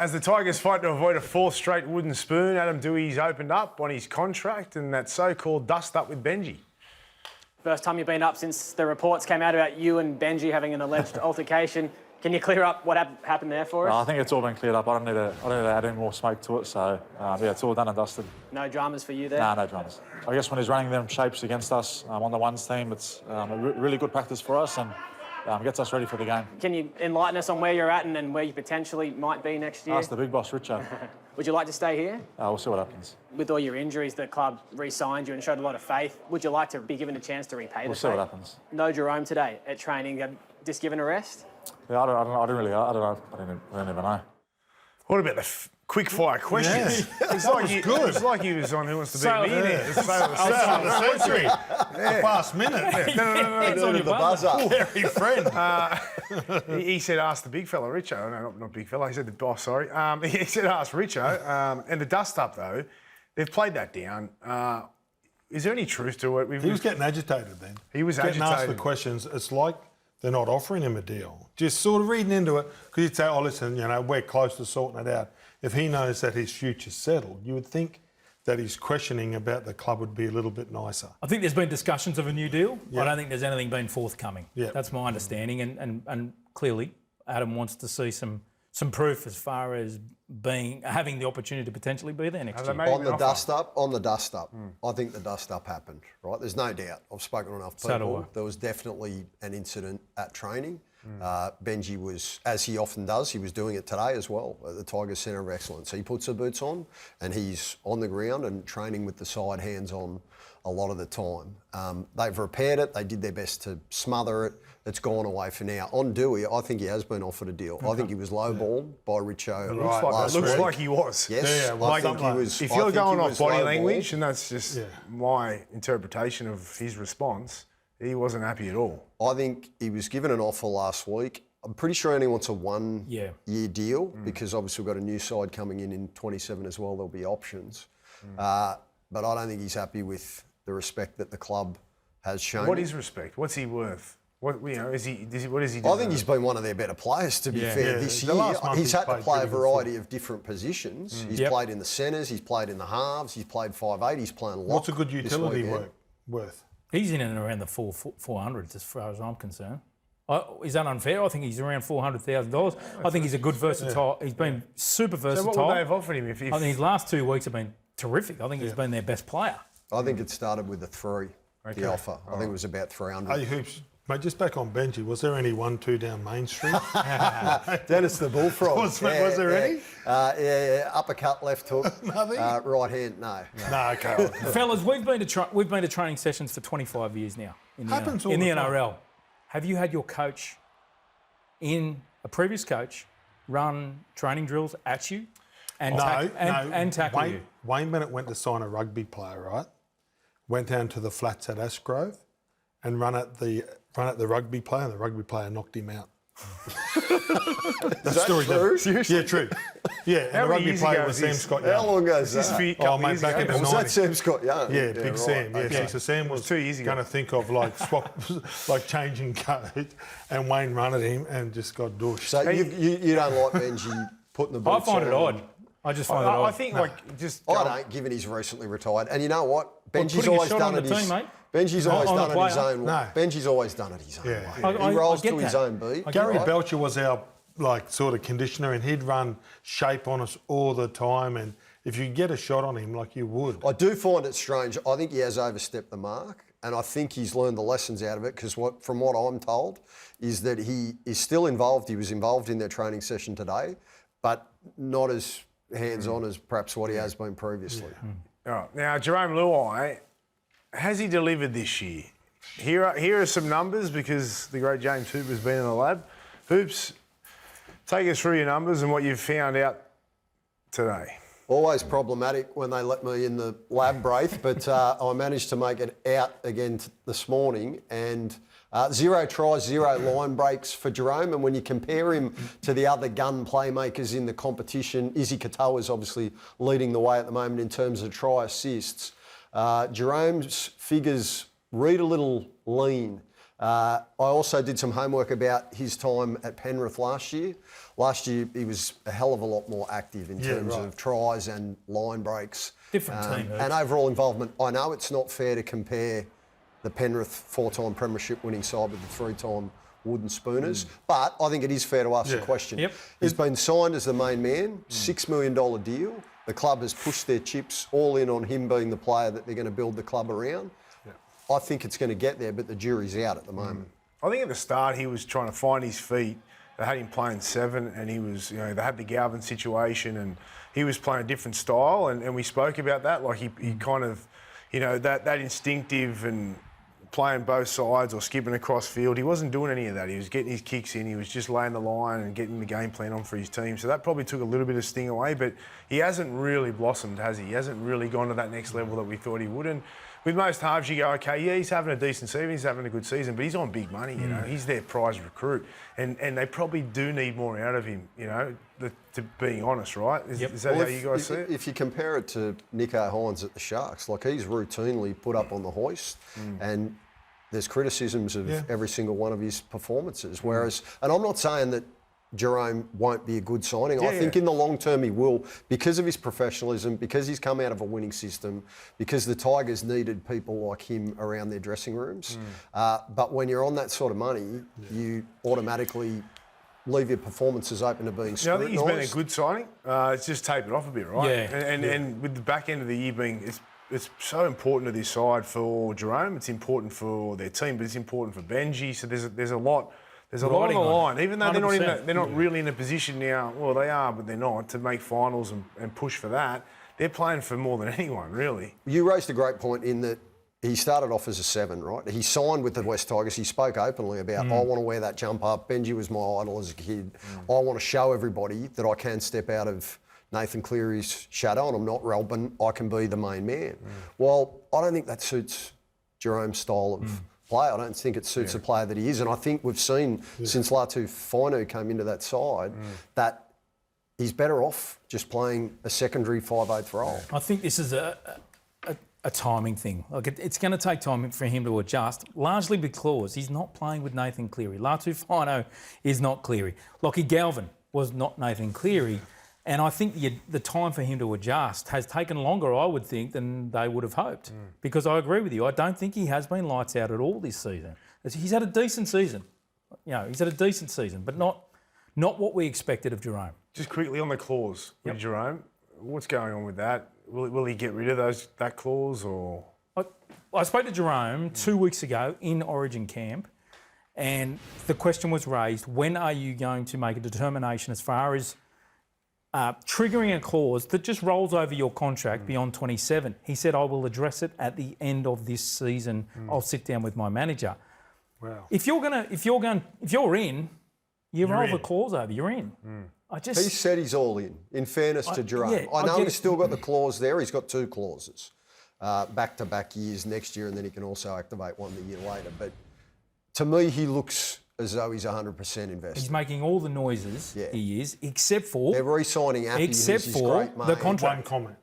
As the Tigers fight to avoid a fourth straight wooden spoon, Adam Douei's opened up on his contract and that so-called dust-up with Benji. First time you've been up since the reports came out about you and Benji having an alleged altercation. Can you clear up what happened there for us? I think it's all been cleared up. I don't need to add any more smoke to it. So, yeah, it's all done and dusted. No dramas for you there? No dramas. I guess when he's running them shapes against us on the ones team, it's a really good practice for us and gets us ready for the game. Can you enlighten us on where you're at and where you potentially might be next year? Ask the big boss, Richo. Would you like to stay here? We'll see what happens. With all your injuries, the club re-signed you and showed a lot of faith. Would you like to be given a chance to repay the faith? We'll see what happens. No Jarome today at training. Just given a rest? Yeah, I don't know. I don't even know. What about the quick fire questions? Yeah. It's like he was on Who Wants to Be a Millionaire. It's the century. The past minute. No. It's on the buzzer. Very friend. He said, ask the big fella, Richo. No, not big fella. He said the boss, sorry. He said, ask Richo. And the dust-up, though, they've played that down. Is there any truth to it? He was getting agitated then. He was agitated. Getting asked the questions. It's like they're not offering him a deal. Just sort of reading into it. Because you'd say, oh, listen, we're close to sorting it out. If he knows that his future's settled, you would think that his questioning about the club would be a little bit nicer. I think there's been discussions of a new deal. Yeah. I don't think there's anything been forthcoming. Yeah. That's my understanding. And clearly, Adam wants to see some proof as far as having the opportunity to potentially be there next year. On the dust-up, I think the dust-up happened, right? There's no doubt. I've spoken to enough people. So do I. There was definitely an incident at training. Benji was, as he often does, he was doing it today as well at the Tigers Centre of Excellence. He puts the boots on and he's on the ground and training with the side hands-on a lot of the time. They've repaired it. They did their best to smother it. It's gone away for now. On Douei, I think he has been offered a deal. I think he was lowballed by Richo last week. Looks like he was. Yes, I think he was. If you're going off body language, and that's just my interpretation of his response, he wasn't happy at all. I think he was given an offer last week. I'm pretty sure he only wants a one-year deal because obviously we've got a new side coming in 27 as well. There'll be options. But I don't think he's happy with the respect that the club has shown. What is respect? What's he worth? What does he do? I think he's been one of their better players, to be fair, this year. He's had to play a variety of different positions. He's played in the centres, he's played in the halves, he's played 5'8", he's playing lock. What's a good utility worth? He's in and around the 400s as far as I'm concerned. Is that unfair? I think he's around $400,000. I think he's a good versatile. He's been super versatile. So what would they have offered him? I think his last 2 weeks have been terrific. I think he's been their best player. I think it started with a 3, the offer. I think it was about 300. Hey, Hoops, mate, just back on Benji, was there any 1-2 down Main Street? Dennis the Bullfrog. Was there any? Uppercut, left hook. Nothing? Right hand, no. No, okay. Fellas, we've been to training sessions for 25 years now in the NRL. Have you had your coach, a previous coach, run training drills at you and tackle you? Wayne Bennett went to sign a rugby player, right? Went down to the flats at Ashgrove and run at the rugby player, and the rugby player knocked him out. Is that true? Seriously? Yeah, true. Yeah, and the rugby player was Sam Scott Young. How long ago is that? Mate, back in the 90s. Was that Sam Scott Young? Yeah, Big Sam. Yeah, Okay. so Sam was 2 years ago. going to think of like changing coach, and Wayne run at him and just got douched. So you don't like Benji putting the boots on? I find it odd. I just find it odd. I think I don't, given he's recently retired. And you know what? Benji's always done it his own. Benji's always done it his own way. Benji's always done it his own way. He rolls to his own beat. Gary Belcher was our sort of conditioner, and he'd run shape on us all the time. And if you get a shot on him, you would. I do find it strange. I think he has overstepped the mark, and I think he's learned the lessons out of it. Because from what I'm told, is that he is still involved. He was involved in their training session today, but not as hands-on as perhaps what he has been previously. All right. Now, Jarome Luai, has he delivered this year? Here are some numbers because the great James Hoop has been in the lab. Hoops, take us through your numbers and what you've found out today. Always problematic when they let me in the lab, Braith, but I managed to make it out again this morning, and 0 tries, 0 line breaks for Jarome. And when you compare him to the other gun playmakers in the competition, Izzy Katoa is obviously leading the way at the moment in terms of try assists. Jarome's figures read a little lean. I also did some homework about his time at Penrith last year. Last year, he was a hell of a lot more active in terms of tries and line breaks. Different team. And overall involvement. I know it's not fair to compare the Penrith 4-time premiership winning side with the 3-time Wooden Spooners, but I think it is fair to ask the question. Yep. He's been signed as the main man, $6 million deal. The club has pushed their chips all in on him being the player that they're going to build the club around. I think it's going to get there, but the jury's out at the moment. I think at the start he was trying to find his feet. They had him playing 7 and he was, they had the Galvin situation and he was playing a different style and we spoke about that. Like he kind of, that instinctive and playing both sides or skipping across field. He wasn't doing any of that. He was getting his kicks in. He was just laying the line and getting the game plan on for his team. So that probably took a little bit of sting away, but he hasn't really blossomed, has he? He hasn't really gone to that next level that we thought he would. And with most halves, you go, okay, yeah, he's having a decent season, he's having a good season, but he's on big money, He's their prize recruit. And they probably do need more out of him, to being honest, right? Is that how you guys see it? If you compare it to Nico Hines at the Sharks, like he's routinely put up on the hoist and there's criticisms of every single one of his performances. Whereas, and I'm not saying that Jarome won't be a good signing. I think in the long term he will, because of his professionalism, because he's come out of a winning system, because the Tigers needed people like him around their dressing rooms. But when you're on that sort of money, you automatically leave your performances open to being scrutinised. I think he's been a good signing. It's just tapered off a bit, right? Yeah. And with the back end of the year being, it's so important to this side for Jarome. It's important for their team, but it's important for Benji. So there's a lot. There's a lot on the line, even though they're not really in a position now. Well, they are, but they're not to make finals and push for that. They're playing for more than anyone, really. You raised a great point in that he started off as a 7, right? He signed with the West Tigers. He spoke openly about, I want to wear that jump up. Benji was my idol as a kid. I want to show everybody that I can step out of Nathan Cleary's shadow and I'm not relevant. I can be the main man. Well, I don't think that suits Jarome's style of play. I don't think it suits the player that he is. And I think we've seen since Latu Fainu came into that side that he's better off just playing a secondary 5/8 role. I think this is a timing thing. Like it's going to take time for him to adjust, largely because he's not playing with Nathan Cleary. Latu Fainu is not Cleary. Lockie Galvin was not Nathan Cleary. And I think the time for him to adjust has taken longer, I would think, than they would have hoped. Because I agree with you. I don't think he has been lights out at all this season. He's had a decent season. He's had a decent season, but not what we expected of Jarome. Just quickly on the clause with Jarome, what's going on with that? Will he get rid of that clause or? I spoke to Jarome 2 weeks ago in Origin camp, and the question was raised: when are you going to make a determination as far as triggering a clause that just rolls over your contract beyond 27? He said, I will address it at the end of this season. I'll sit down with my manager. Wow. If you're in, you roll the clause over, you're in. He said he's all in fairness to Jarome. I know he's still got the clause there. He's got 2 clauses, back-to-back years next year, and then he can also activate one the year later. But to me, he looks as though he's 100% invested. He's making all the noises, he is, except for... They're re-signing Appy, except who's his for great mate. the contract. One comment.